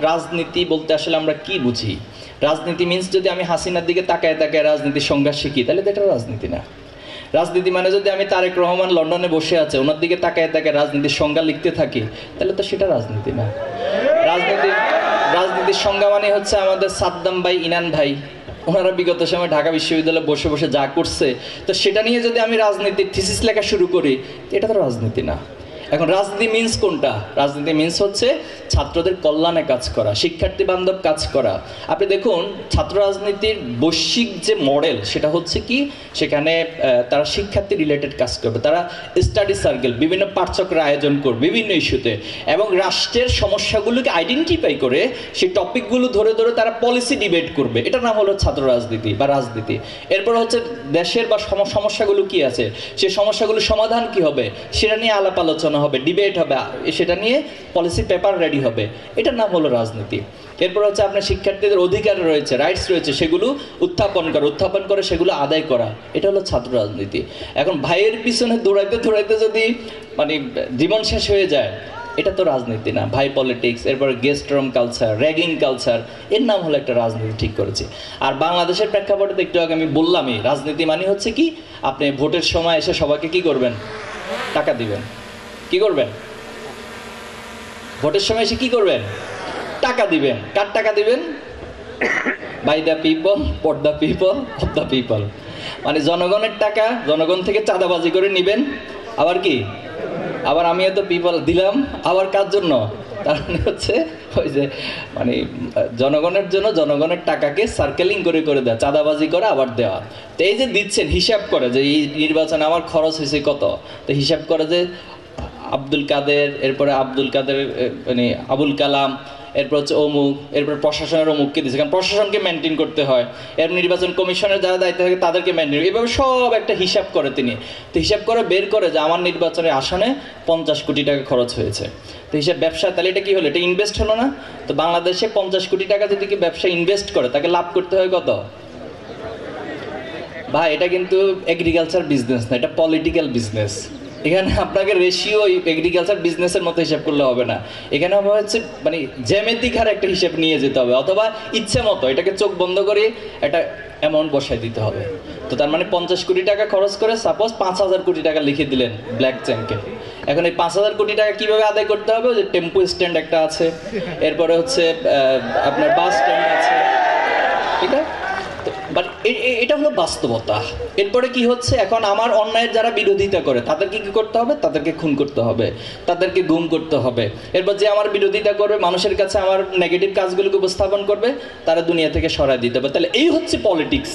রাজনীতি বলতে আসলে আমরা কি বুঝি? রাজনীতি মিন্স যদি আমি হাসিনার দিকে তাকায় তাকায় রাজনীতির সংজ্ঞা শিখি তাহলে তো এটা রাজনীতি না। রাজনীতি মানে যদি আমি তারেক রহমান লন্ডনে বসে আছে ওনার দিকে তাকায় তাকায় রাজনীতির সংজ্ঞা লিখতে থাকি তাহলে তো সেটা রাজনীতি না। রাজনীতির সংজ্ঞা মানে হচ্ছে আমাদের সাদ্দাম ভাই, ইনান ভাই, ওনারা বিগত সময় ঢাকা বিশ্ববিদ্যালয়ে বসে বসে যা করছে, তো সেটা নিয়ে যদি আমি রাজনীতির থিসিস লেখা শুরু করি এটা তো রাজনীতি না। এখন রাজনীতি মিন্স কোনটা? রাজনীতি মিন্স হচ্ছে ছাত্রদের কল্যাণে কাজ করা, শিক্ষার্থী বান্ধব কাজ করা। আপনি দেখুন ছাত্র রাজনীতির বৈশ্বিক যে মডেল সেটা হচ্ছে কি, সেখানে তারা শিক্ষার্থী রিলেটেড কাজ করবে, তারা স্টাডি সার্কেল, বিভিন্ন পাঠচক্রের আয়োজন করবে বিভিন্ন ইস্যুতে, এবং রাষ্ট্রের সমস্যাগুলোকে আইডেন্টিফাই করে সেই টপিকগুলো ধরে ধরে তারা পলিসি ডিবেট করবে। এটার নাম হলো ছাত্র রাজনীতি বা রাজনীতি। এরপর হচ্ছে দেশের বা সমস্যাগুলো কি আছে, সেই সমস্যাগুলো সমাধান কি হবে সেটা নিয়ে আলাপ আলোচনা হবে, ডিবেট হবে, সেটা নিয়ে পলিসি পেপার রেডি হবে। এটার নাম হলো রাজনীতি। এরপর হচ্ছে আপনার শিক্ষার্থীদের অধিকার রয়েছে, রাইটস রয়েছে, সেগুলো উত্থাপন করে সেগুলো আদায় করা, এটা হলো ছাত্র রাজনীতি। এখন ভাইয়ের পিছনে দৌড়াইতে দৌড়াইতে যদি মানে জীবন শেষ হয়ে যায় এটা তো রাজনীতি না। ভাই পলিটিক্স, এরপর guest room culture, ragging culture, এর নাম হলো একটা রাজনীতি। ঠিক করেছি। আর বাংলাদেশের প্রেক্ষাপটে তো একটু আগে আমি বললামই, রাজনীতি মানে হচ্ছে কি, আপনি ভোটের সময় এসে সবাইকে কি করবেন? টাকা দিবেন। কি করবেন? ভোটের সময় এসে কি করবেন? টাকা দিবেন। কার টাকা দিবেন? By the people, for the people, of the people. মানে জনগণের টাকা জনগণ থেকে চাঁদাবাজি করে নিবেন। আবার কি, আবার আমি এত পিপল দিলাম, আবার কার জন্য? তার মানে হচ্ছে ওই যে মানে জনগণের জন্য জনগণের টাকাকে সার্কেলিং করে করে দেওয়া, চাঁদাবাজি করে আবার দেওয়া। তো এই যে দিচ্ছেন, হিসাব করে যে এই নির্বাচনে আমার খরচ হয়েছে কত, তো হিসাব করে যে আব্দুল কাদের, এরপরে আব্দুল কাদের মানে আবুল কালাম, এরপর হচ্ছে অমুক, এরপর প্রশাসনের অমুককে দিচ্ছে, কারণ প্রশাসনকে মেনটেন করতে হয়, এর নির্বাচন কমিশনের যারা দায়িত্ব থাকে তাদেরকে মেনটেন, এভাবে সব একটা হিসাব করে তিনি। তো হিসাব করে বের করে যে আমার নির্বাচনের আসনে 50 কোটি টাকা খরচ হয়েছে। তো হিসাব ব্যবসা, তাহলে এটা কি হলো? এটা ইনভেস্ট হলো না? তো বাংলাদেশে 50 কোটি টাকা যদি কি ব্যবসা ইনভেস্ট করে তাকে লাভ করতে হয় কত? ভাই এটা কিন্তু এগ্রিকালচার বিজনেস না, এটা পলিটিক্যাল বিজনেস। এখানে আপনাকে রেশিও এগ্রিকালচার বিজনেসের মতো হিসাব করলে হবে না। এখানে হচ্ছে মানে জ্যামিতিক হারে একটা হিসাব নিয়ে যেতে হবে, অথবা ইচ্ছে মতো এটাকে চোখ বন্ধ করে একটা অ্যামাউন্ট বসাই দিতে হবে। তো তার মানে 50 কোটি টাকা খরচ করে সাপোজ 5000 কোটি টাকা লিখে দিলেন ব্ল্যাক চ্যাঙ্কে। এখন এই 5000 কোটি টাকা কিভাবে আদায় করতে হবে? যে টেম্পো স্ট্যান্ড একটা আছে, এরপরে হচ্ছে আপনার বাস স্ট্যান্ড আছে, ঠিক আছে? বাট এটা হলো বাস্তবতা। এরপরে কি হচ্ছে, এখন আমার অন্যায়ের যারা বিরোধিতা করে তাদেরকে কি করতে হবে? তাদেরকে খুন করতে হবে, তাদেরকে গুম করতে হবে। এরপর যে আমার বিরোধিতা করবে, মানুষের কাছে আমার নেগেটিভ কাজগুলোকে উপস্থাপন করবে, তারা দুনিয়া থেকে সরায় দিতে হবে। তাহলে এই হচ্ছে পলিটিক্স।